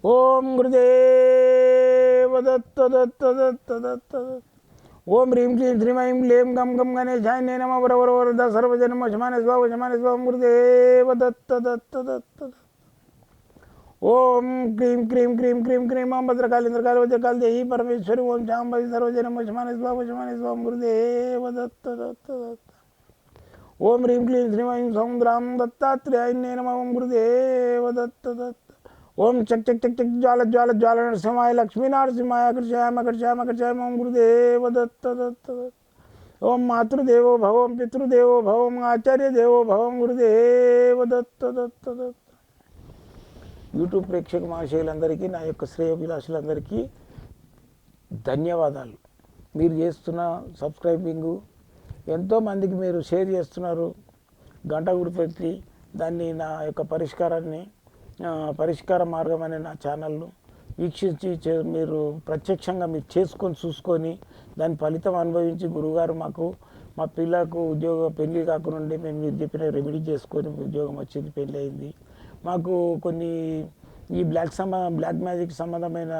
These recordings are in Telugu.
ఓం గురుదేవ దత్త దత్త దత్త దత్త ఓం హ్రీం క్లీం శ్రీం ఐం క్లీం గం గం గణేశాయ నమ వరవరద సర్వజన్మ శమాన స్వాం గురుదేవ దత్త దత్త దత్త ఓం క్రీం క్రీం క్రీం క్రీం క్రీం ఓం భద్రకాళి ఇంద్రకాళి వజ్రకాళి దేహి పరమేశ్వరి ఓం శాంభవి సర్వజన్మ శమాన స్వాం గురుదేవ దత్త దత్త దత్త ఓం హ్రీం క్లీం శ్రీం ఐం సౌంద్రాం దత్తాత్రేయాయ నమ ఓం గురుదేవ దత్త దత్త ఓం చక్ చక్ చక్ చక్ జ్వాల జ్వాల జ్వాల నరసింహాయ లక్ష్మీ నరసింహాయ అకర్షాయ ఓం గురుదేవ దత్త దత్త ఓం మాతృదేవో భవ ఓం పితృదేవో భవ ఓం ఆచార్య దేవో భవ ఓం గురుదేవ దత్త దత్త దత్త. యూట్యూబ్ ప్రేక్షక మహాశయులందరికీ నా యొక్క శ్రేయోభిలాషులందరికీ ధన్యవాదాలు. మీరు చేస్తున్న సబ్స్క్రైబింగు ఎంతోమందికి మీరు షేర్ చేస్తున్నారు. గంట గుర్తుపెట్టి దాన్ని నా యొక్క పరిష్కార మార్గం అనే నా ఛానల్ను వీక్షించి మీరు ప్రత్యక్షంగా మీరు చేసుకొని చూసుకొని దాని ఫలితం అనుభవించి గురువుగారు మాకు మా పిల్లకు పెళ్లి కాకుండా మేము మీరు చెప్పిన రెమెడీ చేసుకొని ఉద్యోగం వచ్చింది, పెళ్ళి అయింది. మాకు కొన్ని ఈ బ్లాక్ మ్యాజిక్ సంబంధమైన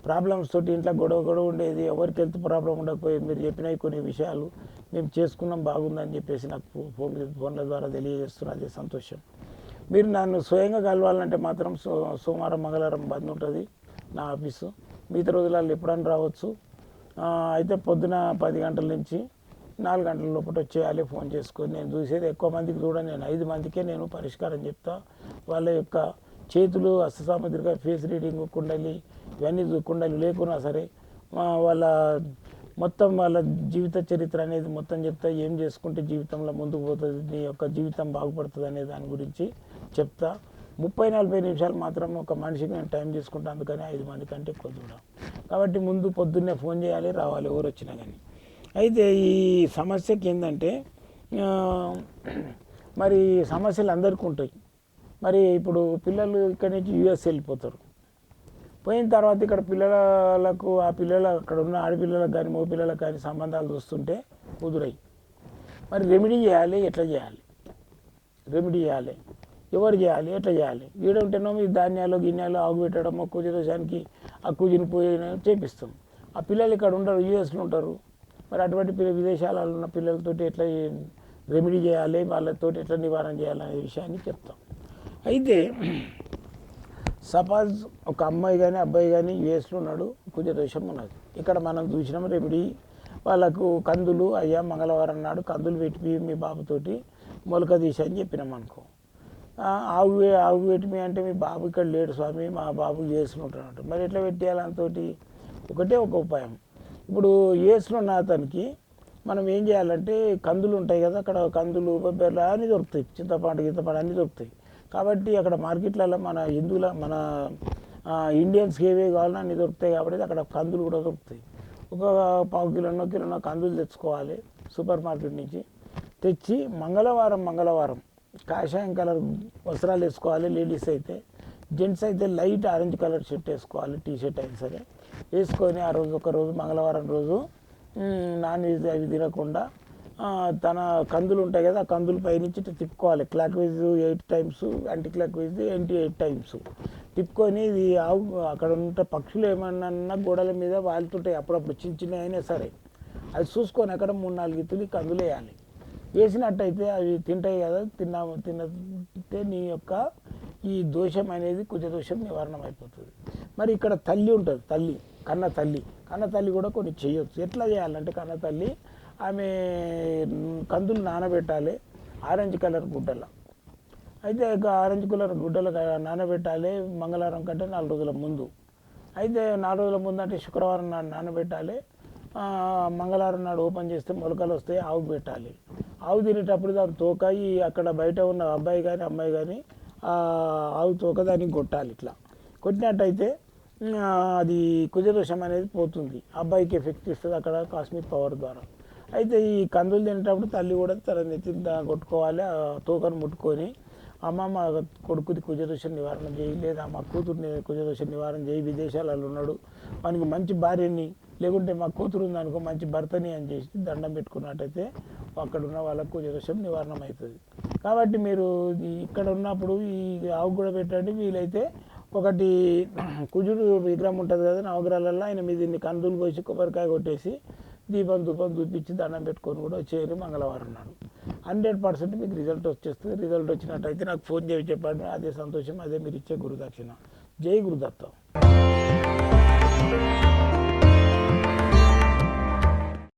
ప్రాబ్లమ్స్ తోటి ఇంట్లో గొడవ ఉండేది, ఎవరికి హెల్త్ ప్రాబ్లం ఉండకపోయేది. మీరు చెప్పినవి కొన్ని విషయాలు మేము చేసుకున్నాం, బాగుందని చెప్పేసి నాకు ఫోన్ల ద్వారా తెలియజేస్తున్నారు. అదే సంతోషం. మీరు నన్ను స్వయంగా కలవాలంటే మాత్రం సోమవారం మంగళవారం బంద్ ఉంటుంది నా ఆఫీసు. మిగతా రోజులలో ఎప్పుడైనా రావచ్చు. అయితే పొద్దున 10 గంటల నుంచి 4 గంటల లోపల వచ్చేయాలి. ఫోన్ చేసుకొని నేను చూసేది ఎక్కువ మందికి చూడండి, నేను 5 మందికే నేను పరిష్కారం చెప్తా. వాళ్ళ యొక్క చేతులు, హస్తసాముద్రిక, ఫేస్ రీడింగ్, కుండలి ఇవన్నీ కుండలి లేకున్నా సరే వాళ్ళ మొత్తం వాళ్ళ జీవిత చరిత్ర అనేది మొత్తం చెప్తా. ఏం చేసుకుంటే జీవితంలో ముందుకు పోతుంది, నీ యొక్క జీవితం బాగుపడుతుంది అనే దాని గురించి చెప్తా. 30-40 నిమిషాలు మాత్రం ఒక మనిషికి నేను టైం తీసుకుంటాను. అందుకని 5 మంది కంటే ఎక్కువ చూడాలి. కాబట్టి ముందు పొద్దున్నే ఫోన్ చేయాలి, రావాలి ఎవరు వచ్చినా కానీ. అయితే ఈ సమస్యకి ఏంటంటే మరి సమస్యలు అందరికీ ఉంటాయి. మరి ఇప్పుడు పిల్లలు ఇక్కడి నుంచి యూఎస్ వెళ్ళిపోతారు. పోయిన తర్వాత ఇక్కడ పిల్లలకు అక్కడ ఉన్న ఆడపిల్లలకు కానీ మగపిల్లలకు కానీ సంబంధాలు చూస్తుంటే కుదురై మరి రెమెడీ చేయాలి. ఎట్లా చేయాలి? రెమెడీ చేయాలి, ఎవరు చేయాలి, ఎట్లా చేయాలి? ఈడ ఉంటేనో మీ ధాన్యాలు గిన్నెలు ఆగు పెట్టడమో కూజ దోషానికి ఆ కూజిని పోయి చేపిస్తాం. ఆ పిల్లలు ఇక్కడ ఉంటారు, యూఎస్లో ఉంటారు. మరి అటువంటి విదేశాలలో ఉన్న పిల్లలతోటి ఎట్లా రెమెడీ చేయాలి, వాళ్ళతోటి ఎట్లా నివారణ చేయాలనే విషయాన్ని చెప్తాం. అయితే సపోజ్ ఒక అమ్మాయి కానీ అబ్బాయి కానీ యూఎస్లో ఉన్నాడు, కుజ దోషం ఉన్నది. ఇక్కడ మనం చూసినాం రెమెడీ. వాళ్ళకు కందులు, అయ్యా మంగళవారం నాడు కందులు పెట్టి మీ బాబుతోటి మొలక తీసి అని చెప్పినాం అనుకో. ఆవు పెట్టి అంటే మీ బాబు ఇక్కడ లేడు స్వామి, మా బాబు యూఎస్లో ఉంటున్నాడు. మరి ఎట్లా పెట్టేయాలి? అంతోటి ఒకటే ఒక ఉపాయం. ఇప్పుడు యూఎస్లో ఉన్న అతనికి మనం ఏం చేయాలంటే కందులు ఉంటాయి కదా, అక్కడ కందులు, బొబ్బెర్లు అన్నీ దొరుకుతాయి, చింతపండు అన్నీ దొరుకుతాయి. కాబట్టి అక్కడ మార్కెట్లలో మన ఇండియన్స్కి ఏవే కావాలన్నా అన్నీ దొరుకుతాయి. కాబట్టి అక్కడ కందులు కూడా దొరుకుతాయి. ఒక 1/4 కిలో కందులు తెచ్చుకోవాలి సూపర్ మార్కెట్ నుంచి. తెచ్చి మంగళవారం కాషాయం కలర్ వస్త్రాలు వేసుకోవాలి. లేడీస్ అయితే, జెంట్స్ అయితే లైట్ ఆరెంజ్ కలర్ షర్ట్ వేసుకోవాలి, టీషర్ట్ అయినా సరే వేసుకొని ఆ రోజు ఒకరోజు మంగళవారం రోజు నాన్ వెజ్ అవి తినకుండా తన కందులు ఉంటాయి కదా, ఆ కందులు పైనుంచి తిప్పుకోవాలి. Clock wise 8 times, anti clock wise 8 times తిప్పుకొని ఇది అక్కడ ఉంటే పక్షులు ఏమన్నా గోడల మీద వాళ్తుంటాయి అప్పుడప్పుడు, చిన్న అయినా సరే అది చూసుకొని అక్కడ 3-4 ఇత్తులు కందులు వేయాలి. వేసినట్టయితే అవి తింటాయి కదా, తింటే నీ యొక్క ఈ దోషం అనేది కుజ దోషం నివారణ అయిపోతుంది. మరి ఇక్కడ తల్లి ఉంటుంది, కన్న తల్లి కూడా కొన్ని చేయొచ్చు. ఎట్లా చేయాలంటే కన్న తల్లి ఆమె కందులు నానబెట్టాలి ఆరెంజ్ కలర్ గుడ్డల. అయితే ఆరెంజ్ కలర్ గుడ్డలు నానబెట్టాలి మంగళవారం కంటే 4 రోజుల ముందు. అయితే 4 రోజుల ముందు అంటే శుక్రవారం నాడు నానబెట్టాలి. మంగళవారం నాడు ఓపెన్ చేస్తే మొలకలు వస్తాయి, ఆవు పెట్టాలి. ఆవు తినేటప్పుడు దాని తోక అక్కడ బయట ఉన్న అబ్బాయి కానీ అమ్మాయి కానీ ఆవు తోక దానికి కొట్టాలి. ఇట్లా కొట్టినట్టయితే అది కుజదోషం అనేది పోతుంది. అబ్బాయికి ఎఫెక్ట్ ఇస్తుంది అక్కడ కాస్మిక్ పవర్ ద్వారా. అయితే ఈ కందులు తినేటప్పుడు తల్లి కూడా తన నెత్తి కొట్టుకోవాలి, తోకను ముట్టుకొని అమ్మ మా కొడుకుది కుజదోషం నివారణ చేయి, లేదా మా కూతురుని కుజదోషం నివారణ చేయి, విదేశాలలో ఉన్నాడు మనకి మంచి భార్యని, లేకుంటే మా కూతురు ఉందనుకో మంచి భర్తని అని చేసి దండం పెట్టుకున్నట్టయితే అక్కడ ఉన్న వాళ్ళకు కుజదోషం నివారణ అవుతుంది. కాబట్టి మీరు ఇక్కడ ఉన్నప్పుడు ఈ ఆవు కూడా పెట్టండి. వీలైతే ఒకటి కుజుడు విగ్రహం ఉంటుంది కదా నవగ్రహాలలో ఆయన మీద ఇన్ని కందులు పోసి కొబ్బరికాయ కొట్టేసి దీపం ధూపం చూపించి దండం పెట్టుకొని కూడా వచ్చేయరు మంగళవారం నాడు 100% మీకు రిజల్ట్ వచ్చేస్తుంది. రిజల్ట్ వచ్చినట్టయితే నాకు ఫోన్ చేసి చెప్పండి, అదే సంతోషం, అదే మీరు ఇచ్చే గురుదక్షిణ. జై గురుదత్తం.